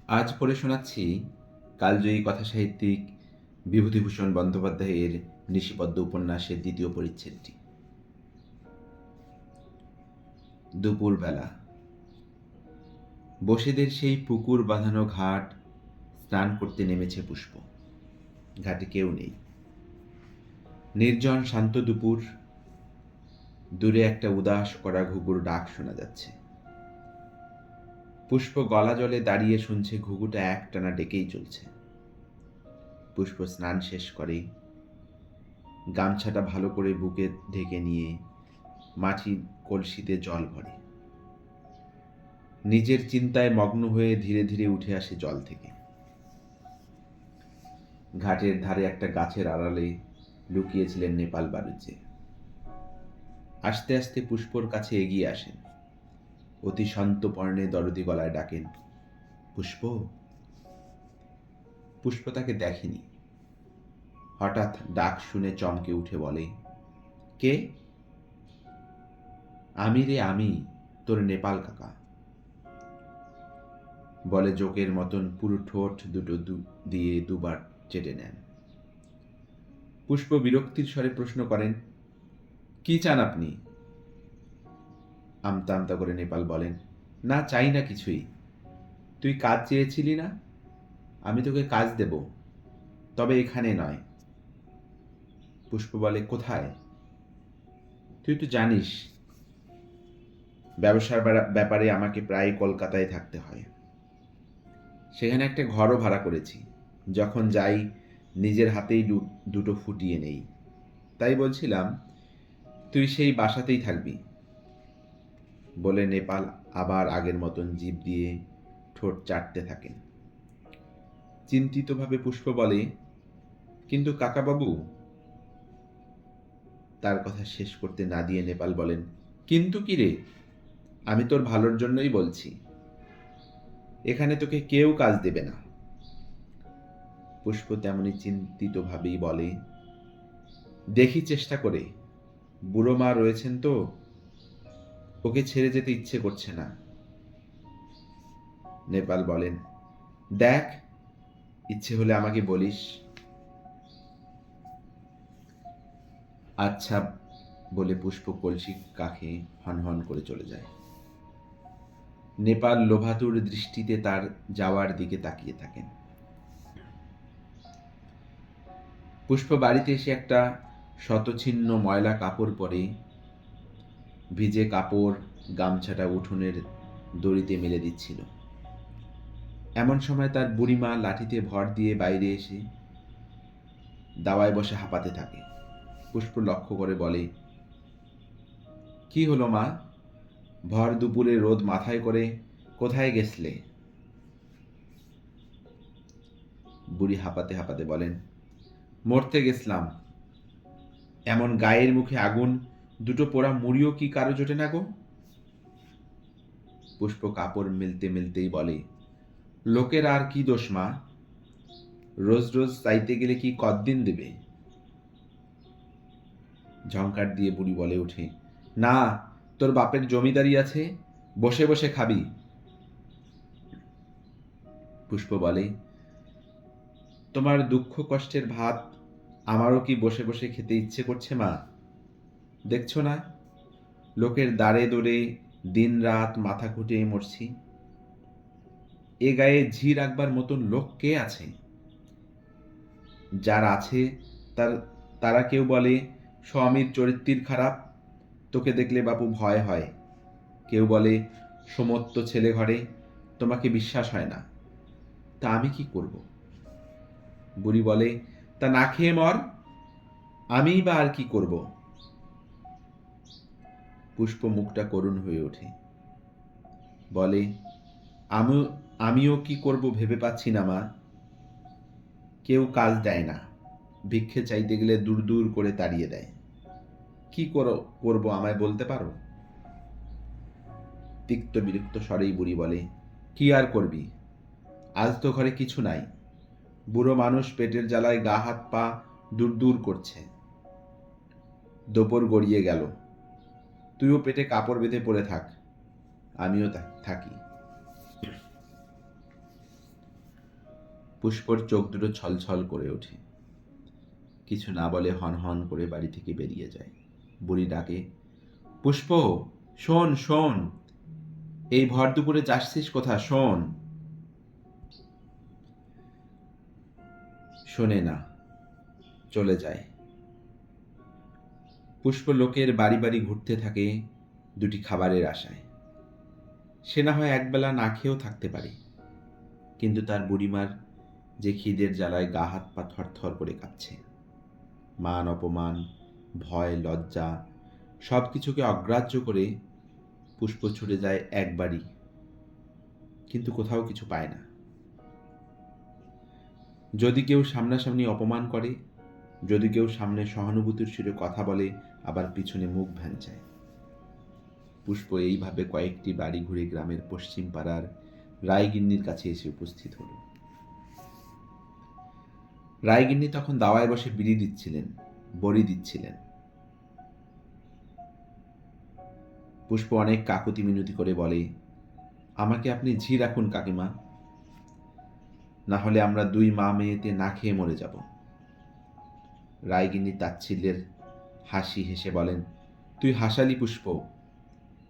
আজ পড়ে শোনাচ্ছি কালজয়ী কথাসাহিত্যিক বিভূতিভূষণ বন্দ্যোপাধ্যায়ের নিশিপদ্ম উপন্যাসের দ্বিতীয় পরিচ্ছেদটি। দুপুরবেলা বসেদের সেই পুকুর বাঁধানো ঘাট, স্নান করতে নেমেছে পুষ্প। ঘাটে কেউ নেই, নির্জন শান্ত দুপুর। দূরে একটা উদাস করা ঘুঘুর ডাক শোনা যাচ্ছে। পুষ্প গলা জলে দাঁড়িয়ে শুনছে ঘুঘুটা একটানা ডেকেই চলছে। পুষ্প স্নান শেষ করে গামছাটা ভালো করে বুকে ঢেকে নিয়ে মাটির কলসিতে জল ভরে। নিজের চিন্তায় মগ্ন হয়ে ধীরে ধীরে উঠে আসে জল থেকে। ঘাটের ধারে একটা গাছের আড়ালে লুকিয়েছিলেন নেপাল বালুচে। আস্তে আস্তে পুষ্পর কাছে এগিয়ে আসেন। অতি শান্ত পর্ণে দরদি গলায় ডাকেন, পুষ্প। পুষ্প তাকে দেখেনি। হঠাৎ ডাক শুনে চমকে উঠে বলে, কে? আমি রে, আমি, তোর নেপাল কাকা। বলে জোকের মতন পুরো ঠোঁট দুটো দিয়ে দুবার চেটে নেন। পুষ্প বিরক্তির স্বরে প্রশ্ন করেন, কি চান আপনি? আমতা আমতা করে নেপাল বলেন, না, চাই না কিছুই। তুই কাজ চেয়েছিলি না? আমি তোকে কাজ দেব, তবে এখানে নয়। পুষ্প বলে, কোথায়? তুই তো জানিস ব্যবসার ব্যাপারে আমাকে প্রায় কলকাতায় থাকতে হয়। সেখানে একটা ঘরও ভাড়া করেছি। যখন যাই নিজের হাতেই দুটো ফুটিয়ে নেই। তাই বলছিলাম তুই সেই বাসাতেই থাকবি। বলে নেপাল আবার আগের মতন জিভ দিয়ে ঠোঁট চাটতে থাকেন। চিন্তিতভাবে পুষ্প বলে, কিন্তু কাকাবাবু। তার কথা শেষ করতে না দিয়ে নেপাল বলেন, কিন্তু কি রে? আমি তোর ভালোর জন্যই বলছি। এখানে তোকে কেউ কাজ দেবে না। পুষ্প তেমনি চিন্তিতভাবেই বলে, দেখি চেষ্টা করে। বুড়ো মা রয়েছেন তো, ওকে ছেড়ে যেতে ইচ্ছে করছে না। নেপাল বলেন, দেখ, ইচ্ছে হলে আমাকে বলিস। আচ্ছা বলে পুষ্প কলসি কাঁখে হনহন করে চলে যায়। নেপাল লোভাতুর দৃষ্টিতে তার যাওয়ার দিকে তাকিয়ে থাকেন। পুষ্প বাড়িতে এসে একটা শতছিন্ন ময়লা কাপড় পরে। ভিজে কাপড় গামছাটা উঠোনের দড়িতে মেলে দিচ্ছিল। এমন সময় তার বুড়িমা লাঠিতে ভর দিয়ে বাইরে এসে দাওয়ায় বসে হাঁপাতে থাকে। পুষ্প লক্ষ্য করে বলে, কি হলো মা? ভর দুপুরে রোদ মাথায় করে কোথায় গেছলে? বুড়ি হাঁপাতে হাঁপাতে বলেন, মরতে গেছলাম। এমন গায়ের মুখে আগুন, দুটো পোড়া মুড়িও কি কারো জোটে না গো? পুষ্প কাপড় মেলতে মেলতেই বলে, লোকের আর কি দোষ মা? রোজ রোজ চাইতে গেলে কি কতদিন দেবে? ঝংকার দিয়ে বুড়ি বলে ওঠে, না, তোর বাপের জমিদারি আছে, বসে বসে খাবি। পুষ্প বলে, তোমার দুঃখ কষ্টের ভাত আমারও কি বসে বসে খেতে ইচ্ছে করছে মা? দেখছো না, লোকের দাঁড়ে দৌড়ে দিন রাত মাথা খুঁটে মরছি। এ গায়ে ঝি রাখবার মতন লোক কে আছে? যার আছে তার তারা কেউ বলে স্বামীর চরিত্রির খারাপ, তোকে দেখলে বাপু ভয় হয়। কেউ বলে সমত্ত ছেলে ঘরে, তোমাকে বিশ্বাস হয় না। তা আমি কি করব? বুড়ি বলে, তা না খেয়ে মর। আমিই বা আর কি করব? পুষ্প মুখটা করুণ হয়ে ওঠে। বলে, আমি আমিও কি করব ভেবে পাচ্ছি না মা। কেউ কাজ দেয় না, ভিক্ষে চাইতে গেলে দূর দূর করে তাড়িয়ে দেয়। কি করবো আমায় বলতে পারো? তিক্ত বিরক্ত স্বরেই বুড়ি বলে, কি আর করবি? আজ তো ঘরে কিছু নাই। বুড়ো মানুষ পেটের জ্বালায় গা হাত পা দূর দূর করছে। দুপুর গড়িয়ে গেল, তুইও পেটে কাপড় বেঁধে পড়ে থাক, আমিও থাকি। পুষ্পর চোখ দুটো ছলছল করে ওঠে। কিছু না বলে হন হন করে বাড়ি থেকে বেরিয়ে যায়। বুড়ি ডাকে, পুষ্প, শোন শোন, এই ভর দুপুরে যাচ্ছিস কোথা, শোন। শোনে না, চলে যায়। পুষ্প লোকের বাড়ি বাড়ি ঘুরতে থাকে দুটি খাবারের আশায়। সে না হয় একবেলা না খেয়েও থাকতে পারে, কিন্তু তার বুড়িমার যে খিদের জ্বালায় গা হাত পা থরথর করে কাঁপছে। মান অপমান, ভয় লজ্জা সব কিছুকে অগ্রাহ্য করে পুষ্প ছুটে যায় একবারই, কিন্তু কোথাও কিছু পায় না। যদি কেউ সামনাসামনি অপমান করে, যদি কেউ সামনে সহানুভূতির সুরে কথা বলে, আবার পিছনে মুখ ভ্যাঞ্চায়। পুষ্প এইভাবে কয়েকটি বাড়ি ঘুরে গ্রামের পশ্চিম পাড়ার রায়গিন্নির কাছে এসে উপস্থিত হল। রায়গিন্নি তখন দাওয়ায় বসে বিড়ি দিচ্ছিলেন, বড়ি দিচ্ছিলেন। পুষ্প অনেক কাকুতি মিনতি করে বলে, আমাকে আপনি ঝি রাখুন কাকিমা, না হলে আমরা দুই মা মেয়েতে না খেয়ে মরে যাব। রায়গিন্নি তাচ্ছিল্যের হাসি হেসে বলেন, তুই হাসালি পুষ্প,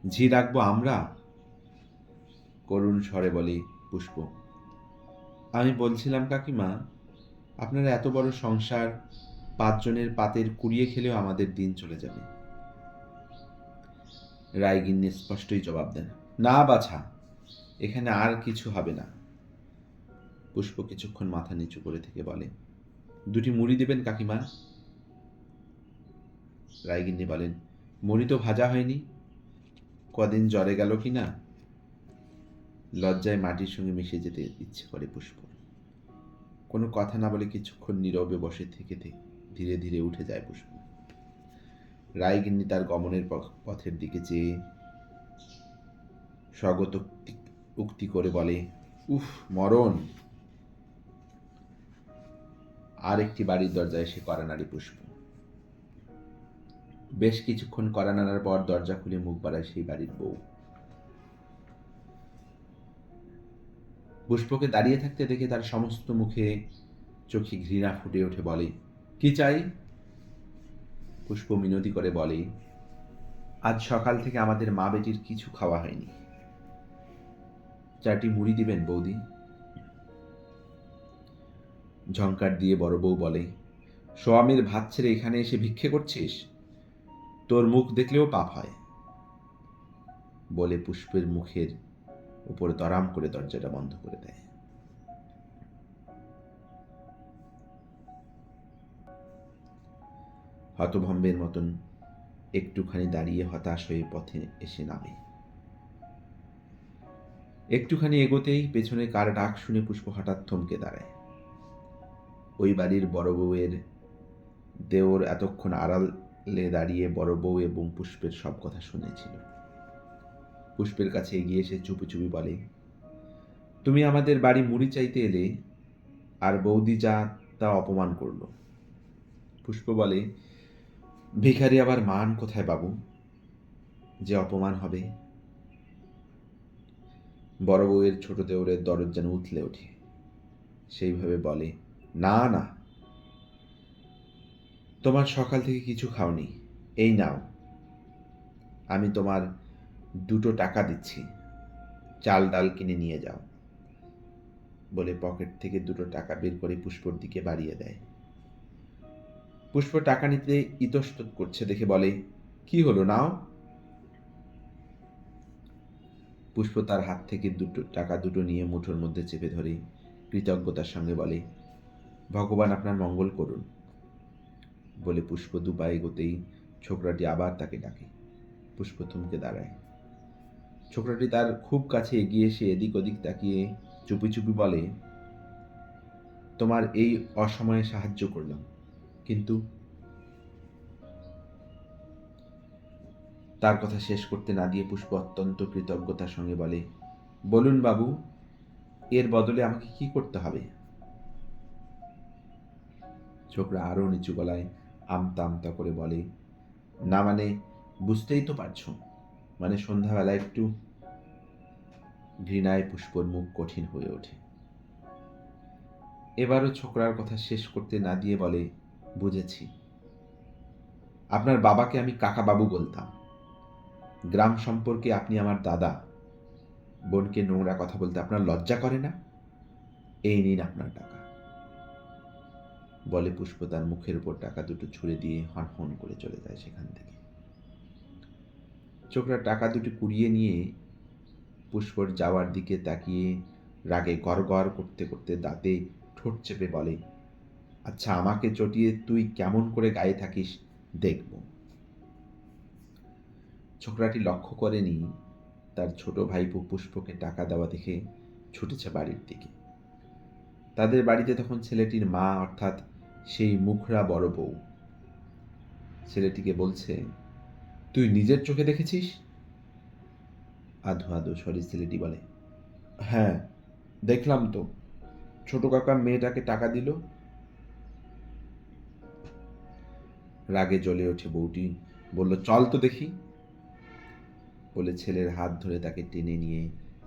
ঝি রাখবো আমরা? করুণ স্বরে বলে পুষ্প, আমি বলছিলাম কাকিমা, আপনার এত বড় সংসার, 5 জনের পাতের কুড়িয়ে খেলেও আমাদের দিন চলে যাবে। রায়গিন্নি স্পষ্টই জবাব দেন, না বাছা, এখানে আর কিছু হবে না। পুষ্প কিছুক্ষণ মাথা নিচু করে থেকে বলে, দুটি মুড়ি দেবেন কাকিমা? রায়গিন্নি বলেন, মুড়ি তো ভাজা হয়নি, কদিন জ্বরে গেল কি না। লজ্জায় মাটির সঙ্গে মিশে যেতে ইচ্ছে করে পুষ্প। কোনো কথা না বলে কিছুক্ষণ নীরবে বসে থেকে ধীরে ধীরে উঠে যায় পুষ্প। রায়গিন্নি তার গমনের পথের দিকে চেয়ে স্বগত উক্তি করে বলে, উফ মরণ। আর একটি বাড়ির দরজায় এসে কড়া নাড়ে পুষ্প। বেশ কিছুক্ষণ কড়া নাড়ার পর দরজা খুলে মুখ বাড়ায় সেই বাড়ির বউ। পুষ্পকে দাঁড়িয়ে থাকতে দেখে তার সমস্ত মুখে চোখে ঘৃণা ফুটে ওঠে, বলে, কি চাই? পুষ্প মিনতি করে বলে, আজ সকাল থেকে আমাদের মা বেটির কিছু খাওয়া হয়নি, 4টি মুড়ি দিবেন বৌদি। ঝংকার দিয়ে বড় বউ বলে, স্বামীর ভাত ছেড়ে এখানে এসে ভিক্ষে করছিস? তোর মুখ দেখলেও পাপ হয়। বলে পুষ্পের মুখের উপরে দরাম করে দরজাটা বন্ধ করে দেয়। হতভম্বের মতন একটুখানি দাঁড়িয়ে হতাশ হয়ে পথে এসে নামে। একটুখানি এগোতেই পেছনে কার ডাক শুনে পুষ্প হঠাৎ থমকে দাঁড়ায়। ওই বাড়ির বড় বউয়ের দেওর এতক্ষণ আড়ালে দাঁড়িয়ে বড় বউ এবং পুষ্পের সব কথা শুনেছিল। পুষ্পের কাছে এগিয়ে এসে চুপি চুপি বলে, তুমি আমাদের বাড়ি মুড়ি চাইতে এলে, আর বৌদি যা তা অপমান করল। পুষ্প বলে, ভিখারি আবার মান কোথায় বাবু, যে অপমান হবে? বড় বউয়ের ছোট দেওরের দরদ যেন উথলে ওঠে। সেইভাবে বলে, না না, তোমার সকাল থেকে কিছু খাওনি, এই নাও, আমি তোমার 2 টাকা দিচ্ছি, চাল ডাল কিনে নিয়ে যাও। বলে পকেট থেকে 2 টাকা বের করে পুষ্পর দিকে বাড়িয়ে দেয়। পুষ্প টাকা নিতে ইতস্তত করছে দেখে বলে, কি হলো, নাও। পুষ্প তার হাত থেকে টাকা দুটো নিয়ে মুঠোর মধ্যে চেপে ধরে কৃতজ্ঞতার সঙ্গে বলে, ভগবান আপনার মঙ্গল করুন। বলে পুষ্প 2 পা এগোতেই ছোকরাটি আবার তাকে ডাকে। পুষ্প থমকে দাঁড়ায়। ছোকরাটি তার খুব কাছে এগিয়ে এসে এদিক ওদিক তাকিয়ে চুপি চুপি বলে, তোমার এই অসময়ে সাহায্য করলাম, কিন্তু। তার কথা শেষ করতে না দিয়ে পুষ্প অত্যন্ত কৃতজ্ঞতার সঙ্গে বলে, বলুন বাবু, এর বদলে আমাকে কি করতে হবে? ছোকরা আরো নিচু গলায় আমতা আমতা করে বলে, না মানে বুঝতেই তো পারছো, মানে সন্ধ্যাবেলা একটু। ঘৃণায় পুষ্পর মুখ কঠিন হয়ে ওঠে। এবারও ছোকরার কথা শেষ করতে না দিয়ে বলে, বুঝেছি, আপনার বাবাকে আমি কাকাবাবু বলতাম। গ্রাম সম্পর্কে আপনি আমার দাদা। বোনকে নোংরা কথা বলতে আপনার লজ্জা করে না? এই নিন আপনার টাকা, বলে পুষ্প তার মুখের উপর টাকা দুটো ছুঁড়ে দিয়ে হনহন করে চলে যায় সেখান থেকে। ছোকরা টাকা দুটো কুড়িয়ে নিয়ে পুষ্পর যাওয়ার দিকে তাকিয়ে রাগে গড়গড় করতে করতে দাঁতে ঠোঁট চেপে বলে, আচ্ছা, আমাকে চটিয়ে তুই কেমন করে গায়ে থাকিস দেখব। ছোকরাটি লক্ষ্য করেনি তার ছোট ভাইপো পুষ্পকে টাকা দেওয়া দেখে ছুটেছে বাড়ির দিকে। তাদের বাড়িতে তখন ছেলেটির মা, অর্থাৎ সেই মুখরা বড় বউ, ছেলেটিকে বলছে, তুই নিজের চোখে দেখেছিস? আধো আধো স্বরে ছেলেটি বলে, হ্যাঁ দেখলাম তো, ছোট কাকা মেয়েটাকে টাকা দিল। রাগে জ্বলে ওঠে বউটি, বলল, চল তো দেখি, বলে ছেলের হাত ধরে তাকে টেনে নিয়ে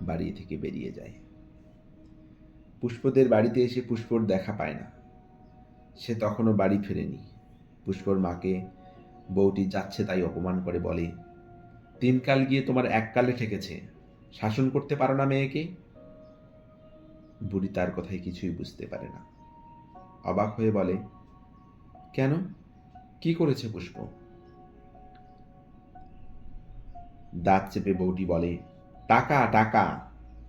বাড়ি থেকে বেরিয়ে যায়। পুষ্পদের বাড়িতে এসে পুষ্পর দেখা পায় না। সে তখনও বাড়ি ফেরেনি। পুষ্পর মাকে বউটি যাচ্ছে তাই অপমান করে বলে, 3 কাল গিয়ে তোমার 1 কালে ঠেকেছে, শাসন করতে পারো না মেয়েকে? বুড়ি তার কথায় কিছুই বুঝতে পারে না, অবাক হয়ে বলে, কেন, কি করেছে পুষ্প? দাঁত চেপে বউটি বলে, টাকা টাকা,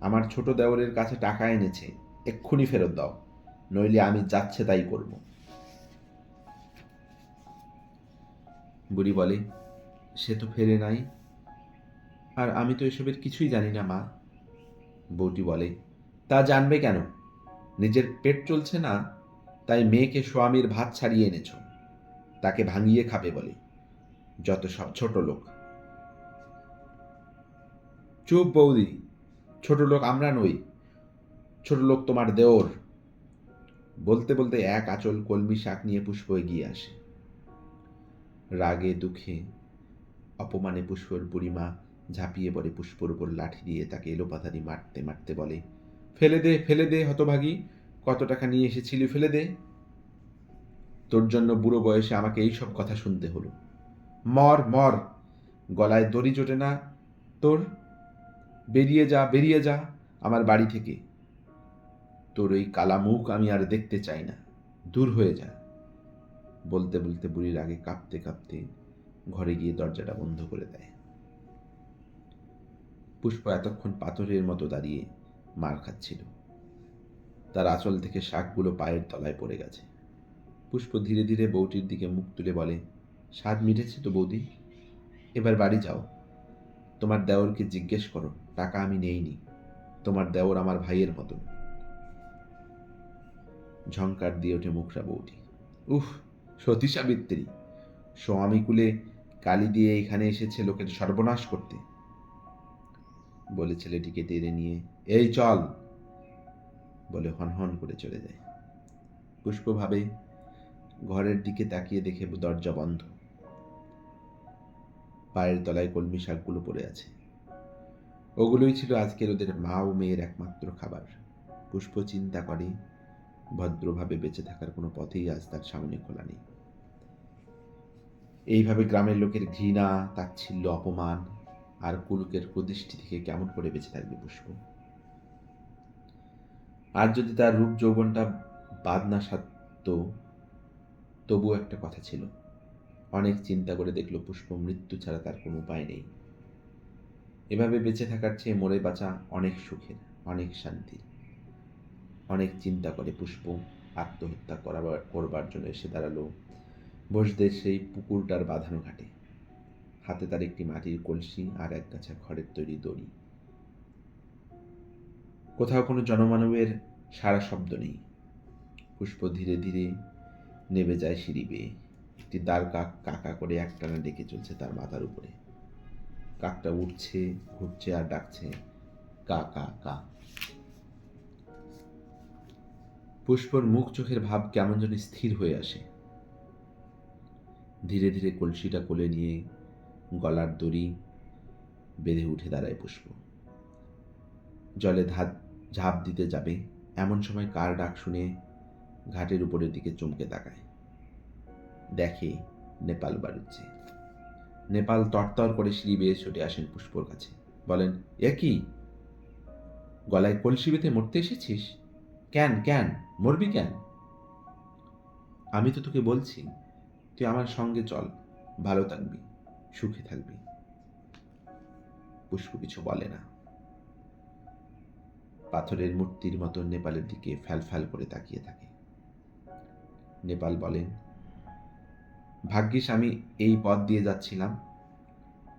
আমার ছোট দেওরের কাছে টাকা এনেছে, এক্ষুনি ফেরত দাও, নইলে আমি যাচ্ছে তাই করব। বুড়ি বলে, সে তো ফেরে নাই, আর আমি তো এসবের কিছুই জানি না মা। বউটি বলে, তা জানবে কেন? নিজের পেট চলছে না, তাই মেয়েকে স্বামীর ভাত ছাড়িয়ে এনেছ, তাকে ভাঙিয়ে খাবে বলে। যত সব ছোট লোক। চুপ বৌদি, ছোট লোক আমরা নই, ছোট লোক তোমার দেওর। বলতে বলতে এক আঁচল কলমি শাক নিয়ে পুষ্প এগিয়ে আসে। রাগে দুঃখে অপমানে পুষ্পর বুড়িমা ঝাঁপিয়ে পড়ে পুষ্পর উপর লাঠি দিয়ে তাকে এলোপাথারি মারতে মারতে বলে, ফেলে দে হতভাগী, কত টাকা নিয়ে এসেছিলি, ফেলে দে। তোর জন্য বুড়ো বয়সে আমাকে এই সব কথা শুনতে হলো। মর মর, গলায় দড়ি জোটে না তোর? বেরিয়ে যা আমার বাড়ি থেকে। তোর ওই কালা মুখ আমি আর দেখতে চাই না, দূর হয়ে যা। বলতে বলতে বুড়ির আগে কাঁপতে কাঁপতে ঘরে গিয়ে দরজাটা বন্ধ করে দেয়। পুষ্প এতক্ষণ পাথরের মতো দাঁড়িয়ে মার খাচ্ছিল। তার আঁচল থেকে শাকগুলো পায়ের তলায় পড়ে গেছে। পুষ্প ধীরে ধীরে বউটির দিকে মুখ তুলে বলে, স্বাদ মিটেছে তো বৌদি, এবার বাড়ি যাও। তোমার দেওরকে জিজ্ঞেস করো, টাকা আমি নেইনি, তোমার দেওর আমার ভাইয়ের মতন। ঝংকার দিয়ে ওঠে মুখরা বউটি, উফ, সতী সাবিত্রী, স্বামী কুলে কালি দিয়ে এখানে এসেছে লোকের সর্বনাশ করতে, বলে ছেলেটিকে টেনে নিয়ে এই চল বলে হনহন করে চলে যায়। পুষ্প ভাবে, ঘরের দিকে তাকিয়ে দেখে দরজা বন্ধ, পায়ের তলায় কলমি শাকগুলো পড়ে আছে। ওগুলোই ছিল আজকের ওদের মা ও মেয়ের একমাত্র খাবার। পুষ্প চিন্তা করে, ভদ্রভাবে বেঁচে থাকার কোনো পথেই আজ তার সামনে খোলা নেই। এইভাবে গ্রামের লোকের ঘৃণা, তাচ্ছিল্য, অপমান আর কুলুকের কুদৃষ্টি থেকে কেমন করে বেঁচে থাকবে পুষ্প? আর যদি তার রূপ যৌবনটা বাদ না সাধত, তবুও একটা কথা ছিল। অনেক চিন্তা করে দেখল পুষ্প মৃত্যু ছাড়া তার কোনো উপায় নেই। এভাবে বেঁচে থাকার চেয়ে মরে বাঁচা অনেক সুখের, অনেক শান্তির। অনেক চিন্তা করে পুষ্প আত্মহত্যা করবার জন্য এসে দাঁড়ালো বসদের সেই পুকুরটার বাঁধানো ঘাটে। হাতে তার একটি মাটির কলসি আর এক গাছা খড়ের তৈরি দড়ি। কোথাও কোনো জনমানবের সারা শব্দ নেই। পুষ্প ধীরে ধীরে নেমে যায় সিঁড়ি বেয়ে। একটি দাঁড় কাক কাকা করে একটানা ডেকে চলছে তার মাথার উপরে। কাকটা উঠছে, ঘুরছে আর ডাকছে, কা কা কা। পুষ্পর মুখ চোখের ভাব কেমন যেন স্থির হয়ে আসে। ধীরে ধীরে কলসিটা কোলে নিয়ে গলার দড়ি বেঁধে উঠে দাঁড়ায় পুষ্প। জলে ঝাঁপ দিতে যাবে এমন সময় কার ডাক শুনে ঘাটের উপরের দিকে চমকে তাকায়, দেখে নেপাল বাড়ুচ্ছে। নেপাল তরতর করে সিঁড়ি বেয়ে ছুটে আসেন পুষ্পর কাছে, বলেন, এ কি, গলায় কলসি বেঁধে মরতে এসেছিস? কেন কেন মরবি কেন? আমি তো তোকে বলছি, তুই আমার সঙ্গে চল, ভালো থাকবি, সুখে থাকবি। পুষ্প কিছু বলে না। পাথরের মূর্তির মতো নেপালের দিকে ফ্যাল ফ্যাল করে তাকিয়ে থাকে। নেপাল বলেন, ভাগ্যিস আমি এই পথ দিয়ে যাচ্ছিলাম,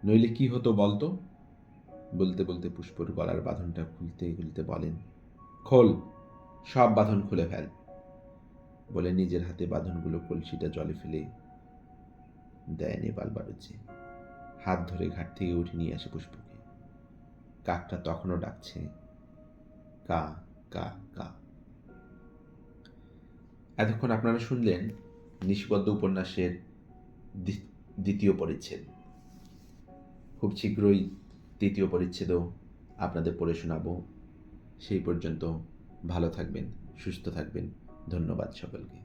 নইলে কি হতো বলতো? বলতে বলতে পুষ্পর গলার বাঁধনটা খুলতে খুলতে বলেন, খোল, সব বাঁধন খুলে ফেল। বলে নিজের হাতে বাঁধনগুলো কলসিটা জলে ফেলে দেয় নেপাল বাড়ুচ্ছে। হাত ধরে ঘাট থেকে উঠে নিয়ে আসে পুষ্পকে। কাকটা তখনও ডাকছে, কা কা কা। এতক্ষণ আপনারা শুনলেন নিশিপদ্ম উপন্যাসের দ্বিতীয় পরিচ্ছেদ। খুব শীঘ্রই তৃতীয় পরিচ্ছেদও আপনাদের পড়ে শোনাবো। সেই পর্যন্ত ভালো থাকবেন, সুস্থ থাকবেন। ধন্যবাদ সকলকে।